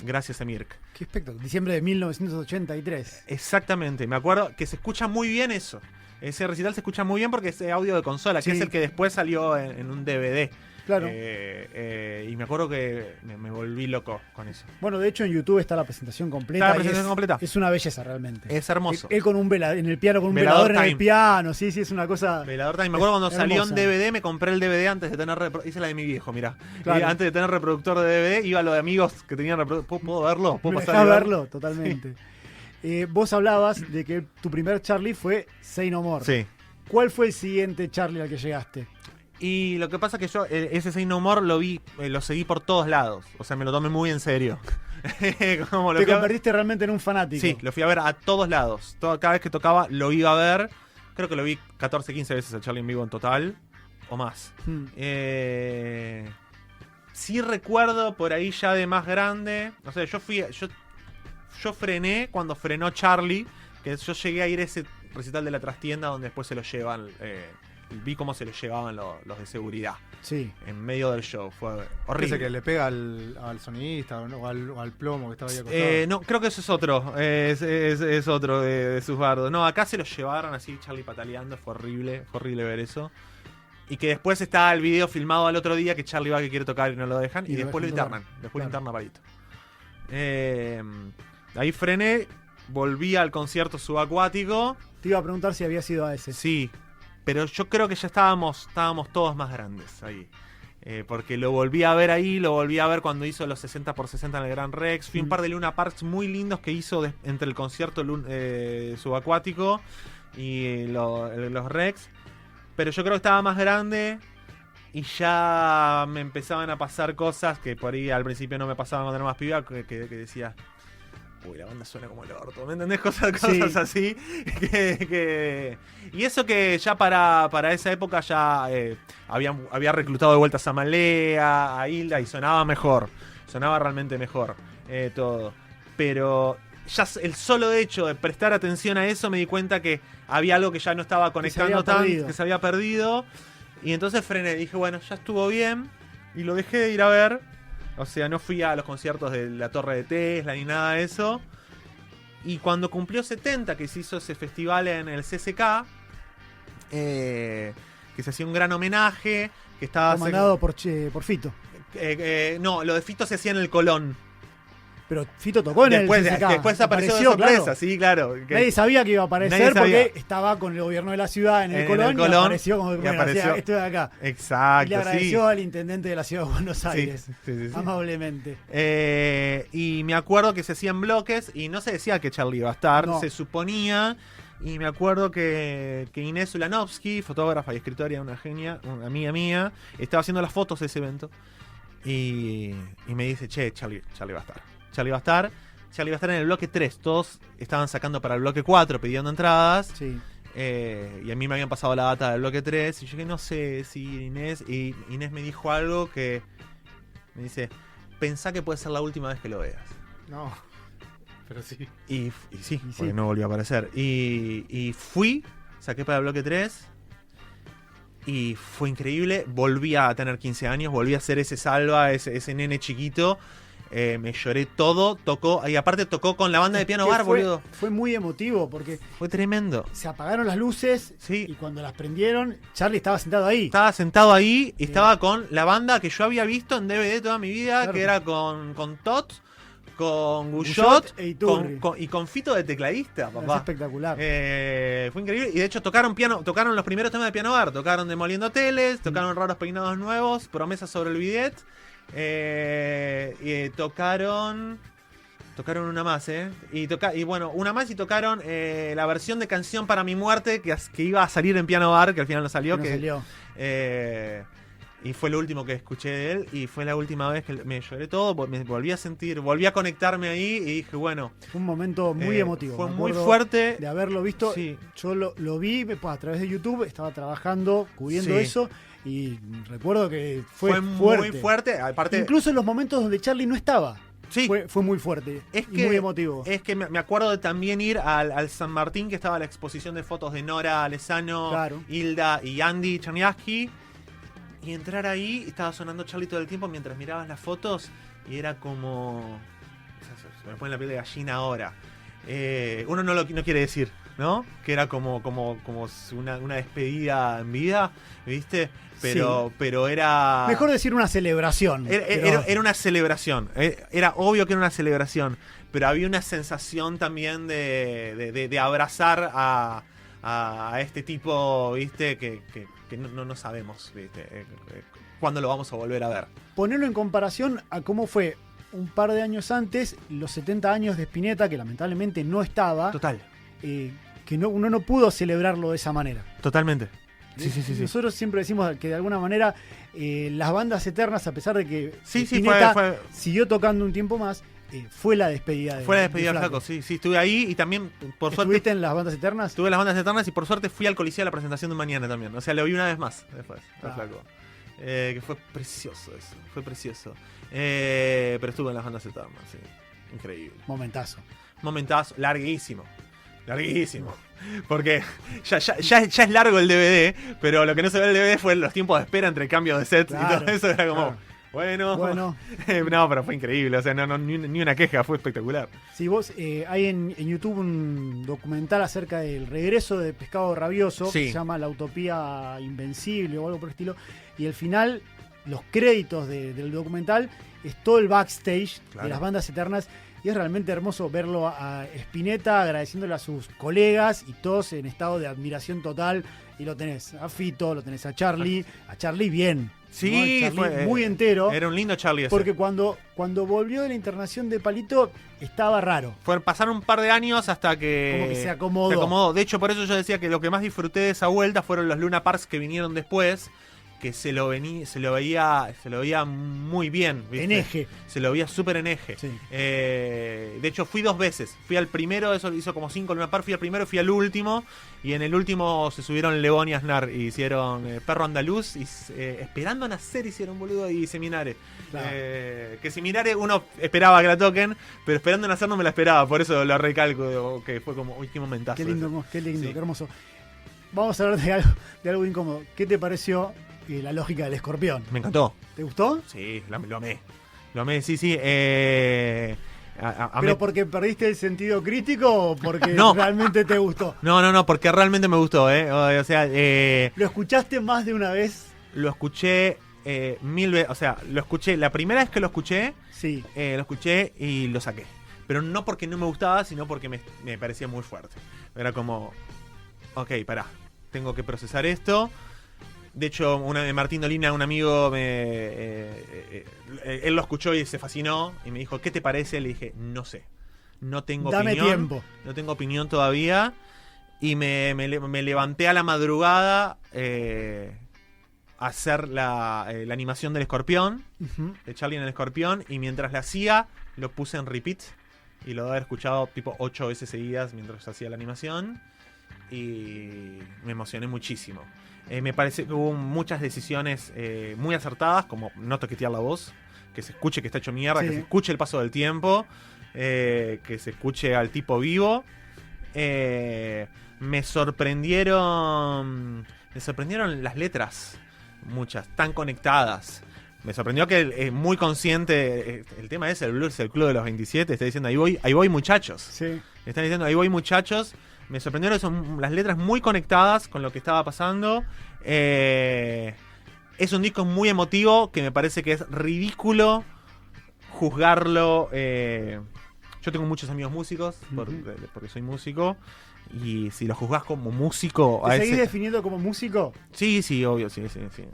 Gracias a Mirk. Qué espectáculo. Diciembre de 1983. Exactamente, me acuerdo que se escucha muy bien eso. Ese recital se escucha muy bien porque es audio de consola, que Sí. es el que después salió en un DVD. Claro. Y me acuerdo que me volví loco con eso. Bueno, de hecho en YouTube está la presentación completa. Está la y presentación completa. Es una belleza realmente. Es hermoso. Él con un en el piano, con un Velador velador en el Time. piano. Sí, es una cosa. Velador Time. Me acuerdo cuando salió en hermosa. DVD, me compré el DVD antes de tener hice la de mi viejo, mirá. Claro. Antes de tener reproductor de DVD, iba a lo de amigos que tenían reproductor. ¿Puedo verlo? ¿Puedo ¿Me pasar dejás a verlo? Totalmente. Vos hablabas de que tu primer Charlie fue Say No More. Sí. ¿Cuál fue el siguiente Charlie al que llegaste? Y lo que pasa es que yo ese Say No More lo vi, lo seguí por todos lados. O sea, me lo tomé muy en serio. Como lo Te fui a ver- convertiste realmente en un fanático. Sí, lo fui a ver a todos lados. Cada vez que tocaba lo iba a ver. Creo que lo vi 14, 15 veces a Charlie en vivo en total. O más. Hmm. Sí recuerdo por ahí ya de más grande. O sea, yo frené cuando frenó Charlie. Que yo llegué a ir a ese recital de la trastienda donde después se lo llevan. Vi cómo se lo llevaban los de seguridad Sí. en medio del show. Fue Ese horrible. que le pega al sonidista o al plomo que estaba ahí acostado. No, creo que eso es otro. Es otro de sus bardos. No, acá se lo llevaron así, Charlie pataleando. Fue horrible ver eso. Y que después está el video filmado al otro día que Charlie va que quiere tocar y no lo dejan. Y, Y lo después lo dejan internan. tocar. Después lo Claro. interna Parito. Ahí frené. volví al concierto subacuático. Te iba a preguntar si había sido a ese. Sí, pero yo creo que ya estábamos todos más grandes ahí. Porque lo volví a ver ahí, lo volví a ver cuando hizo los 60x60 en el Gran Rex. Fui un par de Luna Parks muy lindos que hizo entre el concierto subacuático y los Rex. Pero yo creo que estaba más grande y ya me empezaban a pasar cosas que por ahí al principio no me pasaban cuando era más piba, que decía... Uy, la banda suena como el orto, ¿me entendés? Cosas así. Y eso que ya para esa época ya había reclutado de vuelta a Samalea, a Hilda, y sonaba mejor. Sonaba realmente mejor todo. Pero ya el solo hecho de prestar atención a eso me di cuenta que había algo que ya no estaba conectando tanto, que se había perdido. Y entonces frené, dije, bueno, ya estuvo bien. Y lo dejé de ir a ver. O sea, no fui a los conciertos de la Torre de Tesla ni nada de eso. Y cuando cumplió 70, que se hizo ese festival en el CCK, que se hacía un gran homenaje, que estaba... Comandado por Fito. No, lo de Fito se hacía en el Colón. Pero Fito tocó en el CCK. Después apareció de sorpresa, claro. Sí, claro. Nadie sabía que iba a aparecer porque estaba con el gobierno de la ciudad en el Colón y apareció como que esto de acá. Exacto, y le agradeció al intendente de la ciudad de Buenos Aires, sí. Amablemente. Y me acuerdo que se hacían bloques y no se decía que Charlie iba a estar, no. Se suponía. Y me acuerdo que Inés Ulanovsky, fotógrafa y escritora, una genia, una amiga mía, estaba haciendo las fotos de ese evento y me dice, che, Charlie va a estar. Charlie va a estar en el bloque 3. Todos estaban sacando para el bloque 4 pidiendo entradas. Sí. Y a mí me habían pasado la data del bloque 3. Y yo que no sé si Inés. Y Inés me dijo algo que me dice: pensá que puede ser la última vez que lo veas. No. Pero sí. Y sí, porque no volvió a aparecer. Y fui, saqué para el bloque 3. Y fue increíble. Volví a tener 15 años. Volví a ser ese Salva, ese nene chiquito. Me lloré todo, tocó, y aparte tocó con la banda de Piano Bar, boludo. Fue muy emotivo porque fue tremendo. Se apagaron las luces y cuando las prendieron, Charlie estaba sentado ahí. Estaba sentado ahí y estaba con la banda que yo había visto en DVD toda mi vida, claro. Que era con Tot, con Guyot y con Fito de tecladista, papá. Es espectacular. Fue increíble. Y de hecho tocaron los primeros temas de Piano Bar. Tocaron Demoliendo Hoteles, tocaron Raros Peinados Nuevos, Promesas sobre el Bidet. Tocaron una más, y bueno, una más, y tocaron la versión de Canción para mi muerte que iba a salir en Piano Bar, que al final no salió. Y fue lo último que escuché de él, y fue la última vez que me lloré todo, me volví a conectarme ahí, y dije, bueno. Fue un momento muy emotivo. Fue muy fuerte. De haberlo visto. Sí. Yo lo vi a través de YouTube, estaba trabajando, cubriendo eso. Y recuerdo que fue fuerte. Muy fuerte. Aparte, incluso en los momentos donde Charlie no estaba. Sí. Fue muy fuerte y muy emotivo. Es que me acuerdo de también ir al San Martín, que estaba la exposición de fotos de Nora Alesano, claro. Hilda y Andy Cherniavsky. Y entrar ahí, estaba sonando Charlie todo el tiempo mientras mirabas las fotos. Y era como... Se me pone la piel de gallina ahora. Uno no quiere decir, ¿no? Que era como una despedida en vida, ¿viste? Pero era... Mejor decir una celebración. Era una celebración. Era obvio que era una celebración. Pero había una sensación también de abrazar a este tipo, ¿viste? Que no sabemos, ¿viste? Cuándo lo vamos a volver a ver. Ponerlo en comparación a cómo fue un par de años antes, los 70 años de Spinetta, que lamentablemente no estaba. Total. Que uno no pudo celebrarlo de esa manera. Totalmente. Sí. Nosotros siempre decimos que de alguna manera las bandas eternas, a pesar de que Spinetta siguió tocando un tiempo más, fue la despedida del Flaco. Sí, estuve ahí y también, por suerte... ¿Estuviste en las bandas eternas? Estuve en las bandas eternas y por suerte fui al Coliseo a la presentación de mañana también. O sea, lo vi una vez más después, al Flaco. Que fue precioso eso, fue precioso. Pero estuve en las bandas eternas, sí. Increíble. Momentazo, larguísimo. Porque ya es largo el DVD, pero lo que no se ve en el DVD fue los tiempos de espera entre cambios de sets, claro, y todo eso. Era como, bueno. No, pero fue increíble, o sea, ni una queja, fue espectacular. Si vos, hay en YouTube un documental acerca del regreso de Pescado Rabioso, que se llama La Utopía Invencible o algo por el estilo, y al final, los créditos del documental es todo el backstage, claro, de las bandas eternas. y es realmente hermoso verlo a Spinetta agradeciéndole a sus colegas y todos en estado de admiración total. Y lo tenés a Fito, lo tenés a Charlie bien. Sí, ¿no? Charlie muy entero. Era un lindo Charlie ese. Porque cuando volvió de la internación de Palito, estaba raro. Pasaron un par de años hasta que... Como que se acomodó. De hecho, por eso yo decía que lo que más disfruté de esa vuelta fueron los Luna Parks que vinieron después, que se lo veía muy bien, ¿viste? En eje. Se lo veía súper en eje. Sí. De hecho, fui 2 veces. Fui al primero, eso hizo como 5 Luna Park. Fui al primero, fui al último. Y en el último se subieron Lebón y Aznar. Y hicieron Perro Andaluz. Y esperando nacer hicieron, boludo, y Seminare. Claro. Que Seminare uno esperaba que la toquen, pero esperando nacer no me la esperaba. Por eso lo recalco, que fue como, uy, qué momentazo. Qué lindo, sí. qué hermoso. Vamos a hablar de algo incómodo. ¿Qué te pareció la lógica del escorpión? Me encantó. ¿Te gustó? Sí, lo amé. Lo amé, sí. ¿Pero porque perdiste el sentido crítico o porque No. realmente te gustó? No, porque realmente me gustó, O sea, ¿Lo escuchaste más de una vez? lo escuché 1000 veces. O sea, lo escuché. La primera vez que lo escuché, Sí. lo escuché y lo saqué. Pero no porque no me gustaba, sino porque me parecía muy fuerte. Era como, ok, pará, tengo que procesar esto. De hecho, Martín Dolina, un amigo, él lo escuchó y se fascinó y me dijo, ¿qué te parece? Le dije, no sé, no tengo Dame opinión. tiempo. No tengo opinión todavía. Y me levanté a la madrugada a hacer la animación del escorpión, de Charlie en el escorpión, y mientras la hacía, lo puse en repeat. Y lo de haber escuchado tipo 8 veces seguidas mientras hacía la animación. Y me emocioné muchísimo. Me parece que hubo muchas decisiones muy acertadas, como no toquetear la voz, que se escuche que está hecho mierda, Sí. que se escuche el paso del tiempo, que se escuche al tipo vivo. Me sorprendieron las letras, muchas, tan conectadas. Me sorprendió que es muy consciente. El tema es el blues, el club de los 27. Está diciendo, ahí voy muchachos. Sí. Están diciendo, ahí voy muchachos. Me sorprendieron las letras muy conectadas con lo que estaba pasando. Es un disco muy emotivo que me parece que es ridículo juzgarlo. Yo tengo muchos amigos músicos, porque soy músico. Y si lo juzgás como músico... ¿Te seguís definiendo como músico? Sí, obvio, sí. Sí.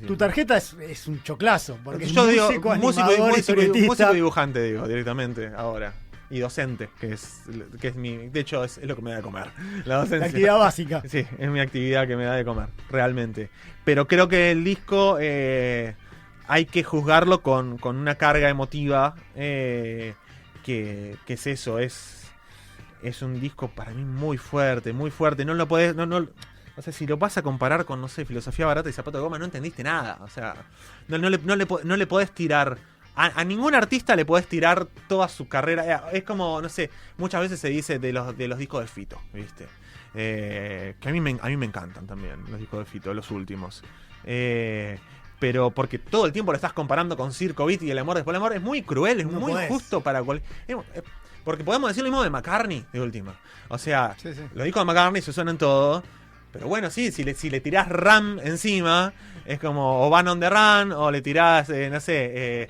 Tu tarjeta es un choclazo, porque yo es digo animador, historietista. músico y dibujante, digo, directamente, ahora. Y docente, que es mi... De hecho, es lo que me da de comer. La docencia. La actividad básica. Sí, es mi actividad que me da de comer, realmente. Pero creo que el disco hay que juzgarlo con una carga emotiva que es eso, es un disco para mí muy fuerte, muy fuerte. No lo podés... O sea, si lo vas a comparar con, no sé, Filosofía Barata y Zapato de Goma, no entendiste nada. O sea, no le podés tirar... A ningún artista le podés tirar toda su carrera. Es como, no sé, muchas veces se dice de los discos de Fito, ¿viste? Que a mí me encantan también los discos de Fito, los últimos. Pero porque todo el tiempo lo estás comparando con Circo Beat y El Amor Después del Amor, es muy cruel, es muy injusto para porque podemos decir lo mismo de McCartney, de última. O sea, Sí. los discos de McCartney se suenan todo. Pero bueno, sí, si le tirás Ram encima, es como o Van on the Run, o le tirás, no sé,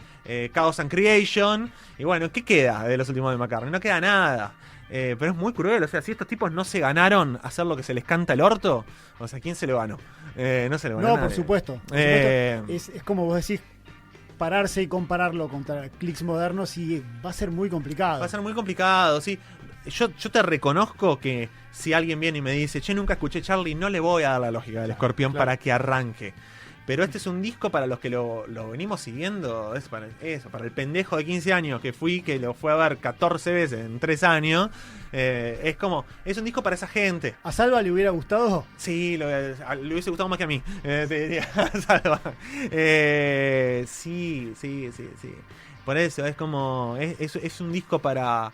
Chaos and Creation. Y bueno, ¿qué queda de los últimos de McCartney? No queda nada. Pero es muy cruel, o sea, si estos tipos no se ganaron hacer lo que se les canta el orto, o sea, ¿quién se lo ganó? No se lo ganó. No, nadie. por supuesto. Es como vos decís, pararse y compararlo contra clics modernos y va a ser muy complicado. Va a ser muy complicado, sí. Yo te reconozco que si alguien viene y me dice, che, nunca escuché Charlie, no le voy a dar la lógica del escorpión para que arranque. Pero este es un disco para los que lo venimos siguiendo, es para eso, para el pendejo de 15 años que lo fue a ver 14 veces en 3 años. Es un disco para esa gente. ¿A Salva le hubiera gustado? Sí, le hubiese gustado más que a mí, te diría, Salva. Sí. Por eso, es un disco para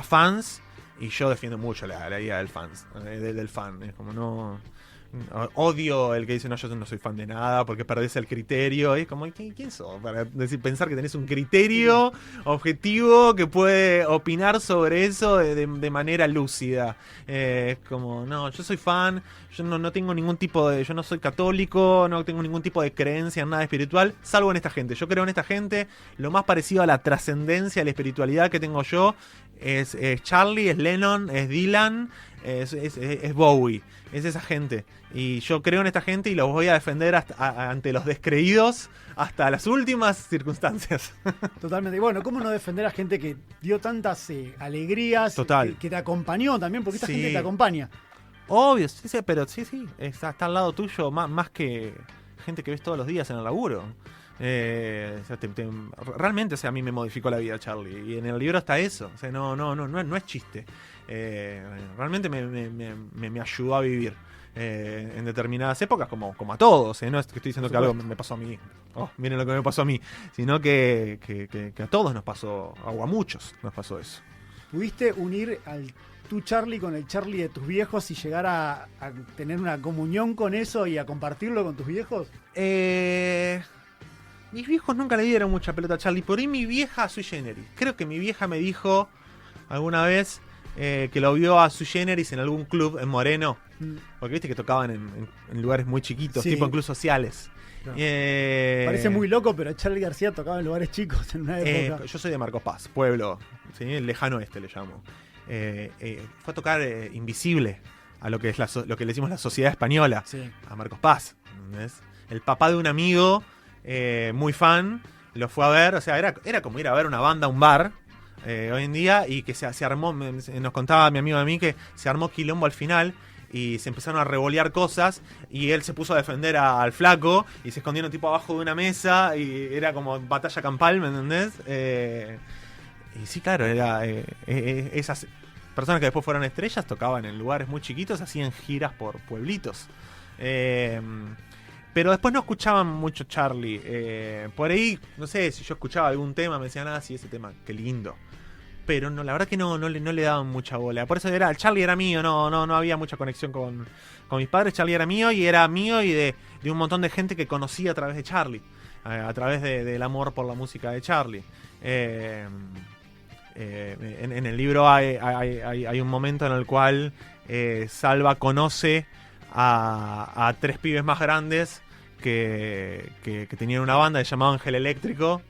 fans, y yo defiendo mucho la idea del fan. Es como Odio el que dice, no, yo no soy fan de nada porque perdés el criterio. Y es como, ¿quién sos? Para pensar que tenés un criterio objetivo que puede opinar sobre eso de manera lúcida. Es como, no, yo soy fan, yo no tengo ningún tipo de... Yo no soy católico, no tengo ningún tipo de creencia en nada espiritual, salvo en esta gente. Yo creo en esta gente. Lo más parecido a la trascendencia, a la espiritualidad que tengo yo es Charlie, es Lennon, es Dylan, es Bowie. Es esa gente. Y yo creo en esta gente y los voy a defender ante los descreídos hasta las últimas circunstancias. Totalmente. Y bueno, ¿cómo no defender a gente que dio tantas alegrías? Total. Que te acompañó también, porque esta Sí. gente te acompaña. Obvio, sí, pero sí, está al lado tuyo más que gente que ves todos los días en el laburo. O sea, realmente, o sea, a mí me modificó la vida Charlie. Y en el libro está eso. O sea, no es chiste. Realmente me ayudó a vivir en determinadas épocas, como a todos. No es que estoy diciendo que algo me pasó a mí. Miren lo que me pasó a mí. Sino que a todos nos pasó, o a muchos nos pasó eso. ¿Pudiste unir al tu Charlie con el Charlie de tus viejos y llegar a tener una comunión con eso y a compartirlo con tus viejos? Mis viejos nunca le dieron mucha pelota a Charlie. Por ahí mi vieja sui generis. Creo que mi vieja me dijo alguna vez que lo vio a sui generis en algún club en Moreno. Porque viste que tocaban en lugares muy chiquitos, Sí. tipo en clubes sociales. Claro. Parece muy loco, pero Charlie García tocaba en lugares chicos en una época. Yo soy de Marcos Paz, pueblo, ¿sí? El lejano oeste le llamo. Fue a tocar Invisible, a lo que es lo que le decimos la sociedad española, Sí. a Marcos Paz. ¿Entendés? El papá de un amigo muy fan lo fue a ver, o sea, era como ir a ver una banda a un bar hoy en día, y que se armó, nos contaba mi amigo de mí que se armó quilombo al final. Y se empezaron a revolear cosas. Y él se puso a defender al flaco. Y se escondieron tipo abajo de una mesa. Y era como batalla campal, ¿me entendés? Y sí, claro, era esas personas que después fueron estrellas tocaban en lugares muy chiquitos, hacían giras por pueblitos. Pero después no escuchaban mucho Charlie. Por ahí, no sé, si yo escuchaba algún tema, me decían, sí, ese tema, qué lindo. Pero no, la verdad que no le daban mucha bola. Por eso Charlie era mío, no había mucha conexión con mis padres. Charlie era mío y de un montón de gente que conocía a través de Charlie, a través del amor por la música de Charlie. En el libro hay un momento en el cual Salva conoce a 3 pibes más grandes que tenían una banda que se llamaba Ángel Eléctrico.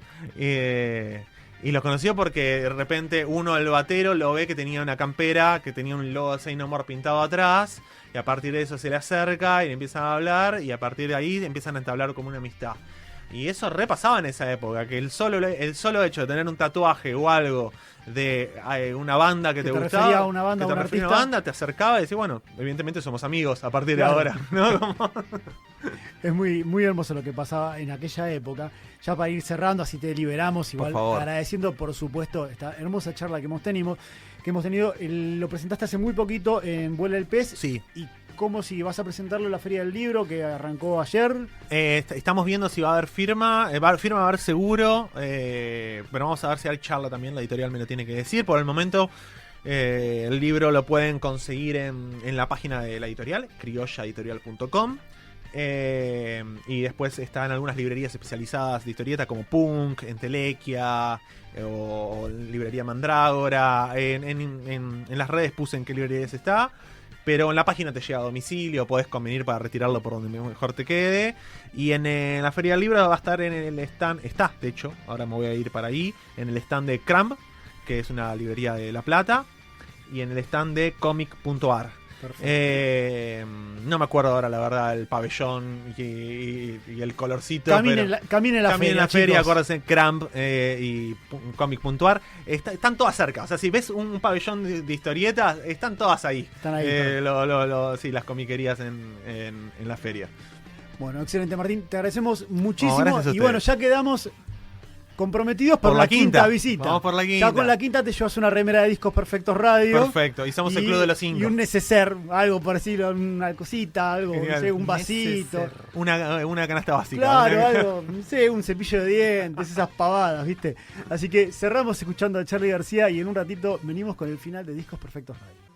Y los conoció porque de repente uno, el batero, lo ve que tenía una campera, que tenía un logo de Say No More pintado atrás, y a partir de eso se le acerca y le empiezan a hablar, y a partir de ahí empiezan a entablar como una amistad. Y eso repasaba en esa época, que el solo hecho de tener un tatuaje o algo de una banda que te gustaba, a una banda, que te a un refería a artista, una banda, te acercaba y decía, bueno, evidentemente somos amigos a partir Claro. de ahora, ¿no? Como... Es muy, muy hermoso lo que pasaba en aquella época. Ya para ir cerrando, así te liberamos, igual favor. agradeciendo por supuesto esta hermosa charla que hemos tenido. Lo presentaste hace muy poquito en Vuela el Pez. Sí. Y cómo, si vas a presentarlo en la Feria del Libro que arrancó ayer. Estamos viendo si va a haber firma. Firma va a haber seguro. Pero vamos a ver si hay charla también. La editorial me lo tiene que decir. Por el momento, el libro lo pueden conseguir en la página de la editorial, criollaeditorial.com. Y después está en algunas librerías especializadas de historieta como Punk, Entelequia o Librería Mandrágora. En las redes puse en qué librerías está, pero en la página te llega a domicilio, podés convenir para retirarlo por donde mejor te quede. Y en la Feria del Libro va a estar en el stand, está de hecho, ahora me voy a ir para ahí, en el stand de Cramp, que es una librería de La Plata, y en el stand de comic.ar. No me acuerdo ahora la verdad el pabellón y el colorcito. Caminen la feria, feria, chicos. acuérdense, Cramp y comic.ar. Están todas cerca. O sea, si ves un pabellón de historietas, están todas ahí. Están ahí. Sí, las comiquerías en la feria. Bueno, excelente, Martín. Te agradecemos muchísimo. Gracias a Y ustedes. bueno, ya quedamos comprometidos por la quinta visita. Vamos por la quinta. Ya con la quinta te llevas una remera de Discos Perfectos Radio. Perfecto. Y somos el Club de los 5. Y un neceser, algo por decirlo, una cosita, algo, no Genial. sé, un vasito. Una canasta básica. Claro, algo, no sé, un cepillo de dientes, esas pavadas, ¿viste? Así que cerramos escuchando a Charlie García y en un ratito venimos con el final de Discos Perfectos Radio.